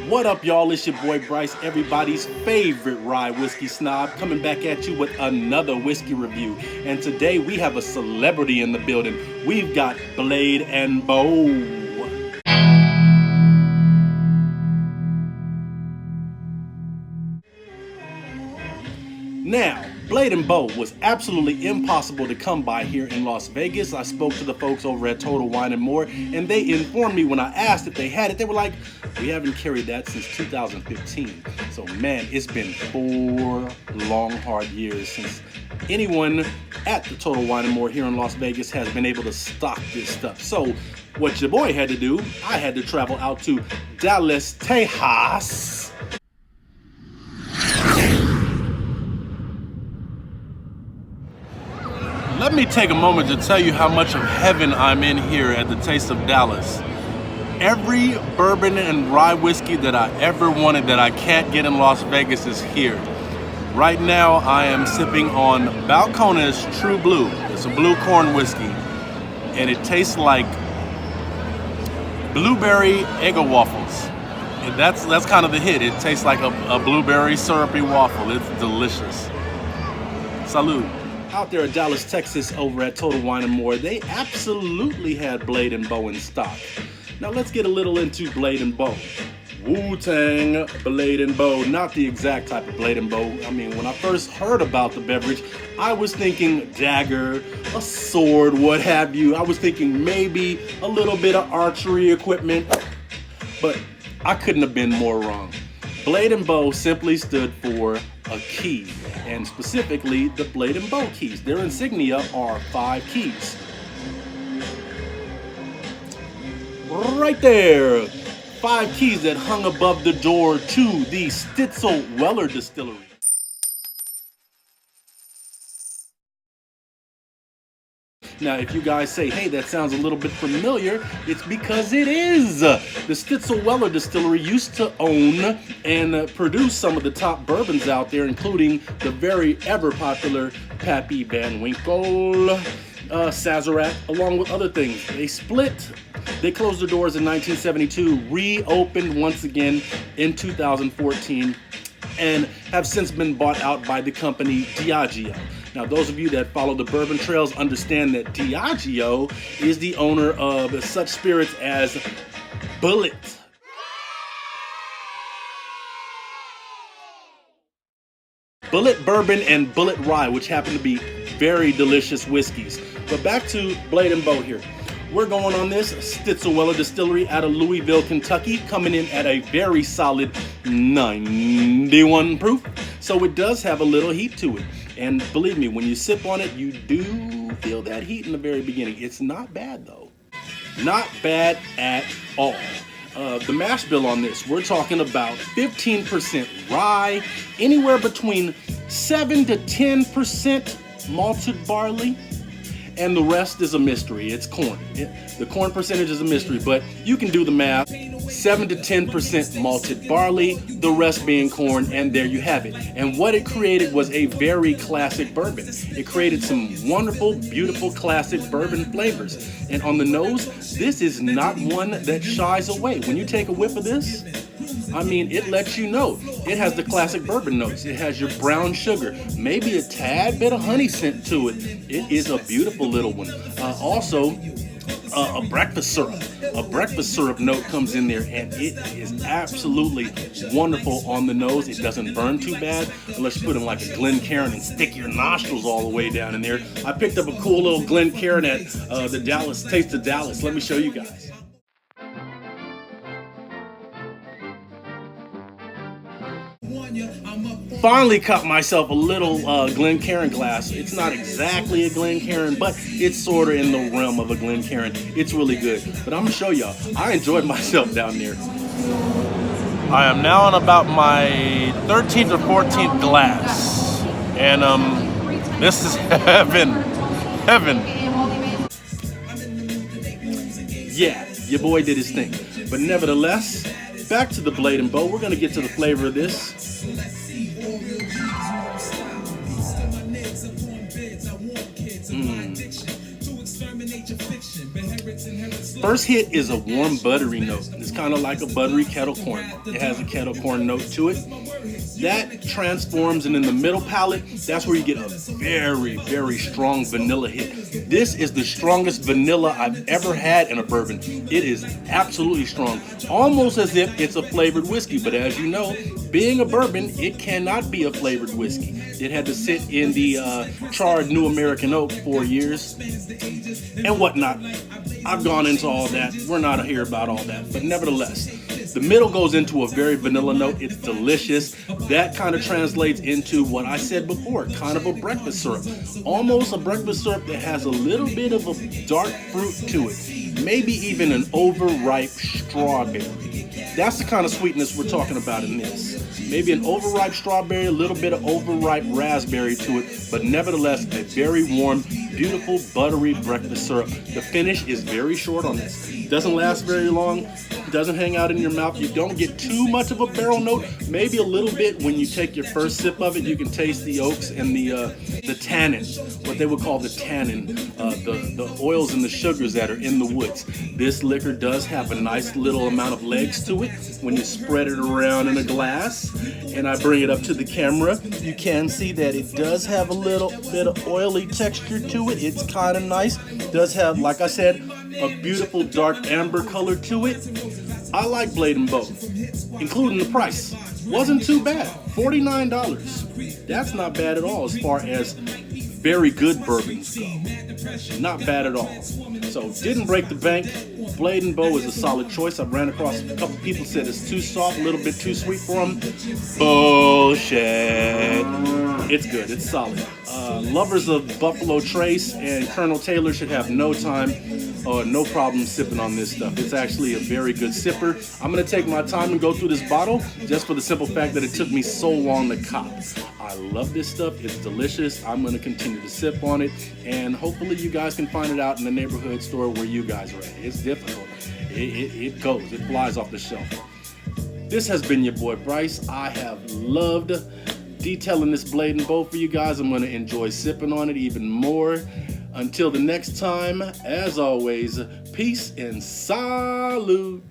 What up, y'all? It's your boy Bryce, everybody's favorite rye whiskey snob, coming back at you with another whiskey review. And today we have a celebrity in the building. We've got Blade and Bow. Now, Blade and Bow was absolutely impossible to come by here in Las Vegas. I spoke to the folks over at Total Wine and More, and they informed me when I asked if they had it, they were like, we haven't carried that since 2015. So man, it's been 4 long, hard years since anyone at the Total Wine and More here in Las Vegas has been able to stock this stuff. So what your boy had to do, I had to travel out to Dallas, Texas. Let me take a moment to tell you how much of heaven I'm in here at the Taste of Dallas. Every bourbon and rye whiskey that I ever wanted that I can't get in Las Vegas is here. Right now I am sipping on Balcones True Blue. It's a blue corn whiskey and it tastes like blueberry Eggo waffles. And that's kind of the hit. It tastes like a blueberry syrupy waffle. It's delicious. Salud. Out there at Dallas, Texas, over at Total Wine and More, they absolutely had Blade and Bow in stock. Now let's get a little into Blade and Bow. Wu-Tang Blade and Bow, not the exact type of Blade and Bow. I mean, when I first heard about the beverage, I was thinking dagger, a sword, what have you. I was thinking maybe a little bit of archery equipment, but I couldn't have been more wrong. Blade and Bow simply stood for a key, and specifically the Blade and Bow keys. Their insignia are 5 keys. Right there, 5 keys that hung above the door to the Stitzel Weller Distillery. Now, if you guys say, hey, that sounds a little bit familiar, it's because it is. The Stitzel Weller Distillery used to own and produce some of the top bourbons out there, including the very ever popular Pappy Van Winkle, Sazerac, along with other things. They split. They closed their doors in 1972, reopened once again in 2014, and have since been bought out by the company Diageo. Now, those of you that follow the bourbon trails understand that Diageo is the owner of such spirits as Bulleit, Bulleit Bourbon, and Bulleit Rye, which happen to be very delicious whiskeys. But back to Blade and Bow here. We're going on this Stitzel Weller Distillery out of Louisville, Kentucky, coming in at a very solid 91 proof. So it does have a little heat to it. And believe me, when you sip on it, you do feel that heat in the very beginning. It's not bad though. Not bad at all. The mash bill on this, we're talking about 15% rye, anywhere between 7 to 10% malted barley, and the rest is a mystery. It's corn. The corn percentage is a mystery, but you can do the math. 7 to 10% malted barley, the rest being corn, and there you have it. And what it created was a very classic bourbon. It created some wonderful, beautiful, classic bourbon flavors. And on the nose, this is not one that shies away. When you take a whiff of this, I mean, it lets you know. It has the classic bourbon notes. It has your brown sugar, maybe a tad bit of honey scent to it. It is a beautiful little one. Also, a breakfast syrup. A breakfast syrup note comes in there, and it is absolutely wonderful on the nose. It doesn't burn too bad unless you put in like a Glencairn and stick your nostrils all the way down in there. I picked up a cool little Glencairn at the Dallas Taste of Dallas. Let me show you guys. Finally caught myself a little Glencairn glass. It's not exactly a Glencairn, but it's sort of in the realm of a Glencairn. It's really good. But I'm going to show y'all. I enjoyed myself down there. I am now on about my 13th or 14th glass. And this is heaven. Heaven. Yeah, your boy did his thing. But nevertheless, back to the Blade and Bow. We're going to get to the flavor of this. First hit is a warm buttery note. It's kind of like a buttery kettle corn. It has a kettle corn note to it. That transforms, and in the middle palate, that's where you get a very, very strong vanilla hit. This is the strongest vanilla I've ever had in a bourbon. It is absolutely strong, almost as if it's a flavored whiskey. But as you know, being a bourbon, it cannot be a flavored whiskey. It had to sit in the charred New American Oak 4 years and whatnot. I've gone into all that. We're not here about all that. But nevertheless, the middle goes into a very vanilla note. It's delicious. That kind of translates into what I said before, kind of a breakfast syrup. Almost a breakfast syrup that has a little bit of a dark fruit to it. Maybe even an overripe strawberry. That's the kind of sweetness we're talking about in this. Maybe an overripe strawberry, a little bit of overripe raspberry to it, but nevertheless, a very warm, beautiful, buttery breakfast syrup. The finish is very short on this. Doesn't last very long. Doesn't hang out in your mouth. You don't get too much of a barrel note. Maybe a little bit when you take your first sip of it. You can taste the oaks and the tannin, what they would call the tannin, the oils and the sugars that are in the woods. This liquor does have a nice little amount of legs to it when you spread it around in a glass. And I bring it up to the camera. You can see that it does have a little bit of oily texture to it. It's kind of nice. It does have, like I said, a beautiful dark amber color to it. I like Blade & Bow, including the price. Wasn't too bad, $49. That's not bad at all as far as very good bourbons go. Not bad at all. So didn't break the bank. Blade & Bow is a solid choice. I ran across a couple people said it's too soft, a little bit too sweet for them. Bullshit. It's good. It's solid. Lovers of Buffalo Trace and Colonel Taylor should have no problem sipping on this stuff. It's actually a very good sipper. I'm going to take my time and go through this bottle just for the simple fact that it took me so long to cop. I love this stuff. It's delicious. I'm going to continue to sip on it, and hopefully you guys can find it out in the neighborhood store where you guys are at. It's difficult. It goes. It flies off the shelf. This has been your boy Bryce. I have loved detailing this Blade & Bow for you guys. I'm going to enjoy sipping on it even more. Until the next time, as always, peace and salute.